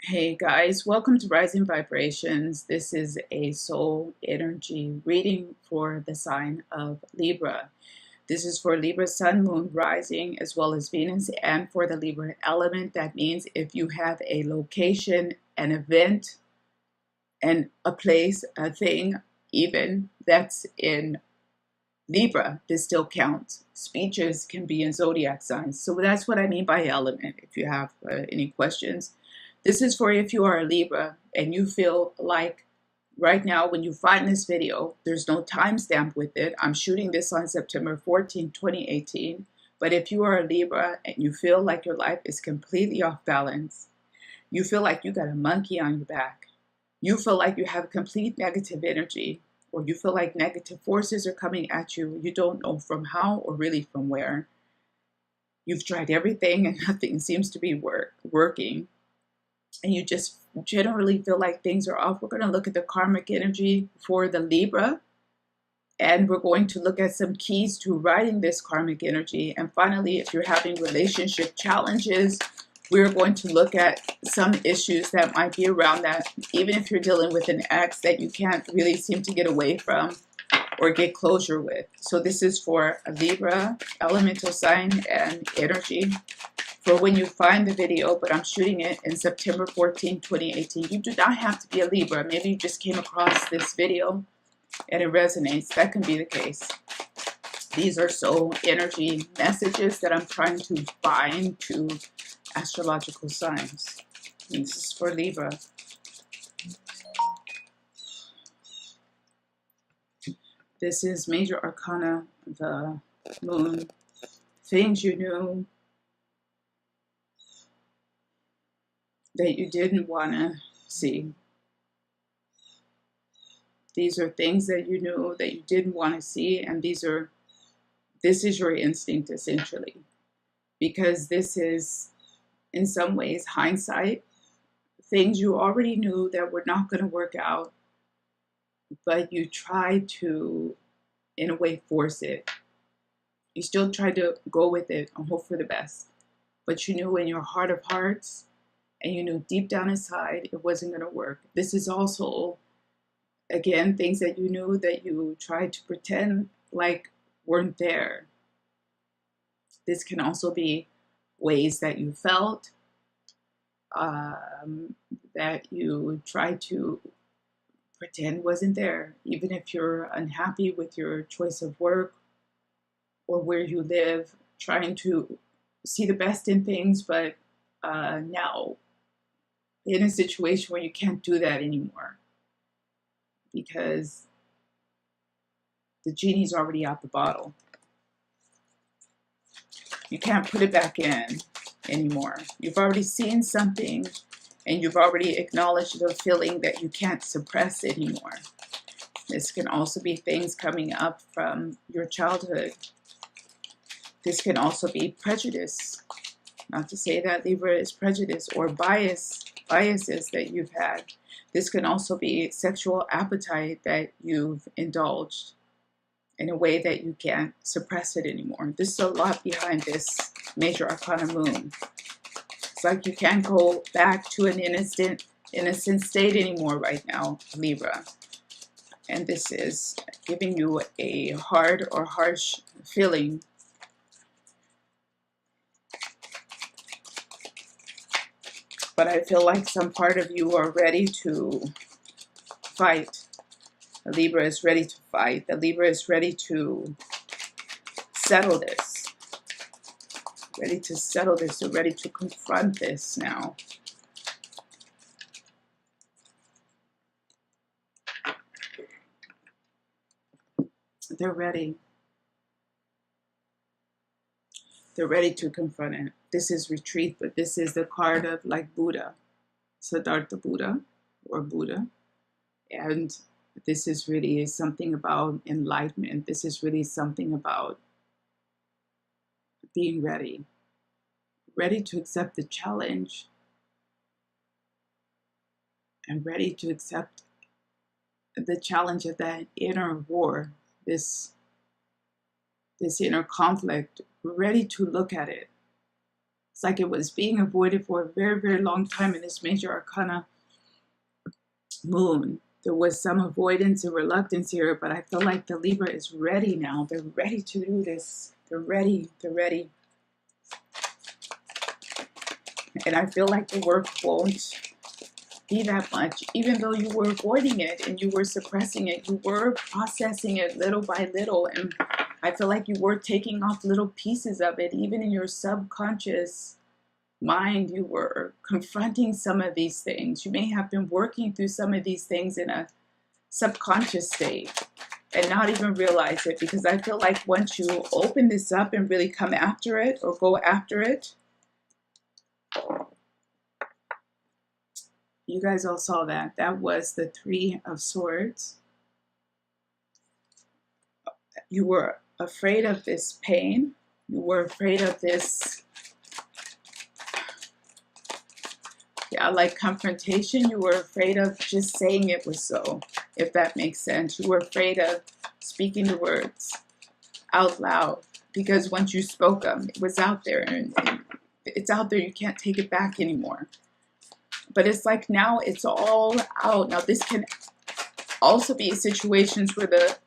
Hey guys, welcome to Rising Vibrations. This is a soul energy reading for the sign of Libra. This is for Libra Sun, Moon, Rising, as well as Venus, and for the Libra element. That means if you have a location, an event, and a place, a thing, even that's in Libra, this still counts. Speeches can be in zodiac signs. So that's what I mean by element. If you have any questions, this is for if you are a Libra and you feel like right now when you find this video, there's no timestamp with it. I'm shooting this on September 14, 2018. But if you are a Libra and you feel like your life is completely off balance, you feel like you got a monkey on your back, you feel like you have complete negative energy, or you feel like negative forces are coming at you, you don't know from how or really from where. You've tried everything and nothing seems to be working. And you just generally feel like things are off. We're going to look at the karmic energy for the Libra. And we're going to look at some keys to riding this karmic energy. And finally, if you're having relationship challenges, we're going to look at some issues that might be around that, even if you're dealing with an ex that you can't really seem to get away from or get closure with. So this is for a Libra, elemental sign and energy. For when you find the video, but I'm shooting it in September 14, 2018. You do not have to be a Libra. Maybe you just came across this video and it resonates. That can be the case. These are soul energy messages that I'm trying to bind to astrological signs. And this is for Libra. This is Major Arcana, the Moon. Things you knew that you didn't want to see. These are things that you knew that you didn't want to see, and this is your instinct essentially, because this is in some ways hindsight, things you already knew that were not going to work out, but you tried to, in a way, force it. You still tried to go with it and hope for the best, but you knew in your heart of hearts, and you knew deep down inside it wasn't going to work. This is also, again, things that you knew that you tried to pretend like weren't there. This can also be ways that you felt, that you tried to pretend wasn't there, even if you're unhappy with your choice of work or where you live, trying to see the best in things, but now in a situation where you can't do that anymore because the genie's already out the bottle. You can't put it back in anymore. You've already seen something and you've already acknowledged the feeling that you can't suppress anymore. This can also be things coming up from your childhood. This can also be prejudice. Not to say that Libra is prejudice or biases that you've had. This can also be sexual appetite that you've indulged in a way that you can't suppress it anymore. There's a lot behind this Major Arcana Moon. It's like you can't go back to an innocent state anymore right now, Libra. And this is giving you a hard or harsh feeling. But I feel like some part of you are ready to fight. The Libra is ready to fight. The Libra is ready to settle this. Ready to settle this. They're ready to confront this now. They're ready. They're ready to confront it. This is retreat, but this is the card of like Buddha, Siddhartha Buddha or Buddha. And this is really something about enlightenment. This is really something about being ready. Ready to accept the challenge and ready to accept the challenge of that inner war, this inner conflict, ready to look at it, It's like it was being avoided for a very, very long time in this major arcana moon. There was some avoidance and reluctance here, but I feel like the Libra is ready now. They're ready to do this. They're ready. They're ready. And I feel like the work won't be that much, even though you were avoiding it and you were suppressing it. You were processing it little by little. And I feel like you were taking off little pieces of it, even in your subconscious mind. You were confronting some of these things. You may have been working through some of these things in a subconscious state and not even realize it, because I feel like once you open this up and really come after it or go after it, you guys all saw that. That was the Three of Swords. You were afraid of this pain. You were afraid of this, like confrontation. You were afraid of just saying it was so, if that makes sense. You were afraid of speaking the words out loud, because once you spoke them, it was out there, and it's out there. You can't take it back anymore. But it's like now it's all out. Now this can also be situations where the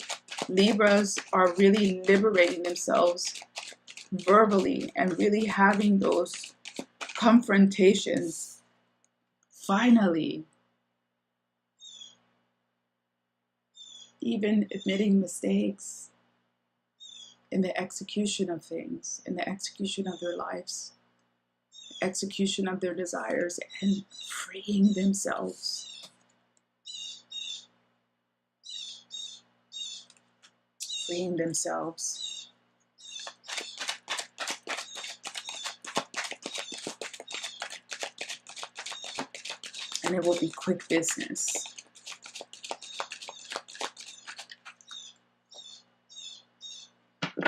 Libras are really liberating themselves verbally and really having those confrontations. Finally, even admitting mistakes in the execution of things, in the execution of their lives, execution of their desires, and freeing themselves. Freeing themselves. And it will be quick business.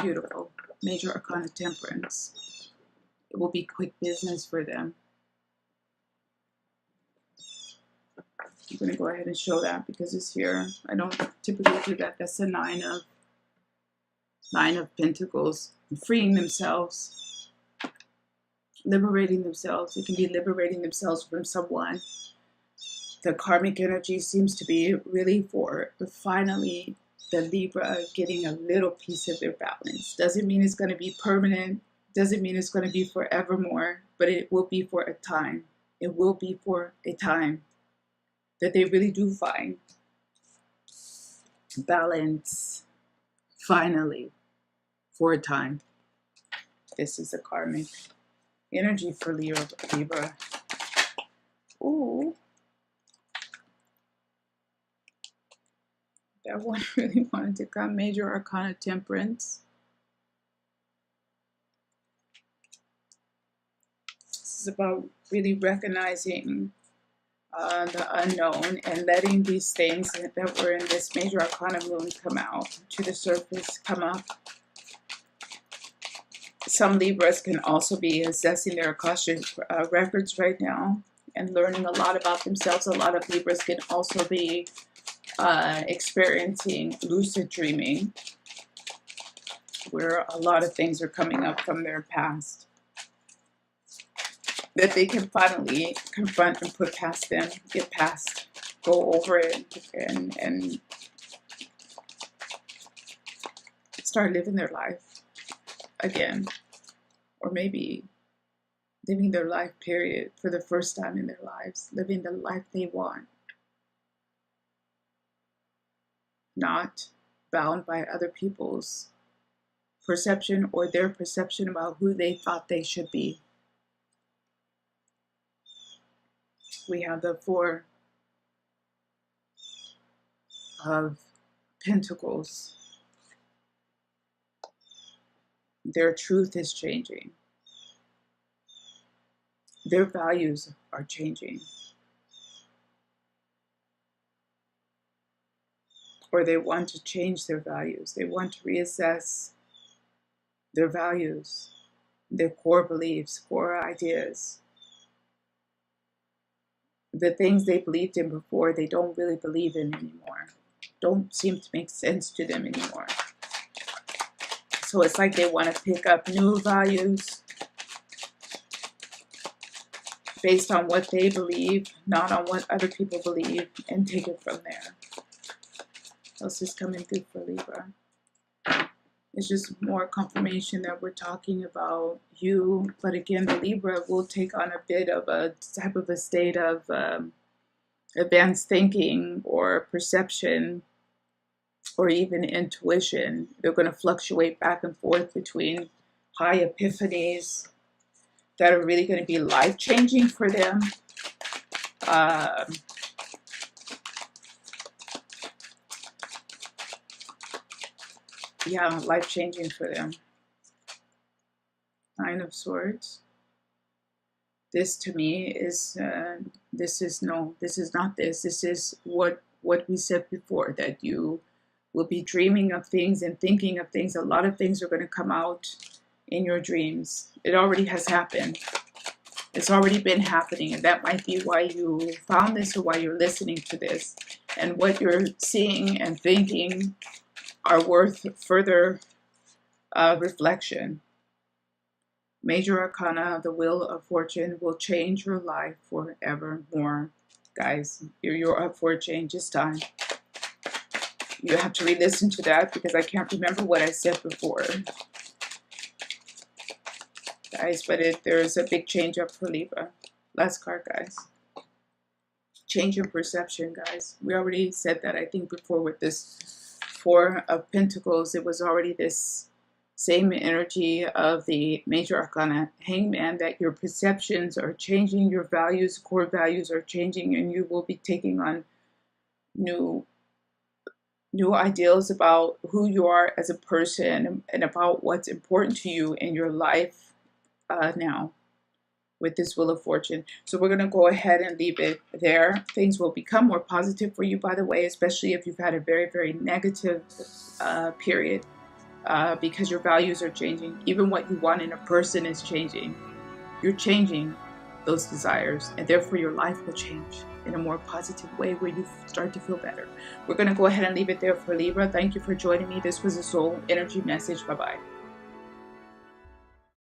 Beautiful. Major Arcana Temperance. It will be quick business for them. I'm going to go ahead and show that because it's here. I don't typically do that. That's the Nine of Pentacles. Freeing themselves. Liberating themselves. It can be liberating themselves from someone. The karmic energy seems to be really for finally the Libra getting a little piece of their balance. Doesn't mean it's going to be permanent. Doesn't mean it's going to be forevermore, but it will be for a time. It will be for a time that they really do find balance, finally, for a time. This is a karmic energy for Libra. Ooh. That one really wanted to come. Major Arcana Temperance. This is about really recognizing the unknown and letting these things that were in this Major Arcana moon come out to the surface, come up. Some Libras can also be assessing their Akashic records right now and learning a lot about themselves. A lot of Libras can also be experiencing lucid dreaming, where a lot of things are coming up from their past that they can finally confront and put past them, get past, go over it, and start living their life again. Or maybe living their life, period, for the first time in their lives, living the life they want. Not bound by other people's perception or their perception about who they thought they should be. We have the Four of Pentacles. Their truth is changing. Their values are changing. Or they want to change their values. They want to reassess their values, their core beliefs, core ideas. The things they believed in before, they don't really believe in anymore. Don't seem to make sense to them anymore. So it's like they want to pick up new values based on what they believe, not on what other people believe, and take it from there. What else is coming through for Libra? It's just more confirmation that we're talking about you. But again, the Libra will take on a bit of a type of a state of advanced thinking or perception or even intuition. They're going to fluctuate back and forth between high epiphanies that are really going to be life-changing for them. Yeah, life-changing for them. Nine of Swords. This to me is, this is not this. This is what we said before, that you will be dreaming of things and thinking of things. A lot of things are going to come out in your dreams. It already has happened. It's already been happening, and that might be why you found this or why you're listening to this. And what you're seeing and thinking are worth further reflection. Major Arcana, the Wheel of Fortune, will change your life forevermore. Guys, you're up for a change this time. You have to re-listen to that because I can't remember what I said before. Guys, but there's a big change up for Libra. Last card, guys. Change your perception, guys. We already said that, I think, before with this Four of Pentacles. It was already this same energy of the Major Arcana Hangman, that your perceptions are changing, your values, core values are changing, and you will be taking on new ideals about who you are as a person and about what's important to you in your life now with this Wheel of Fortune. So we're going to go ahead and leave it there. Things will become more positive for you, by the way, especially if you've had a very, very negative period, because your values are changing. Even what you want in a person is changing. You're changing those desires, and therefore your life will change in a more positive way where you start to feel better. We're going to go ahead and leave it there for Libra. Thank you for joining me. This was a soul energy message. Bye-bye.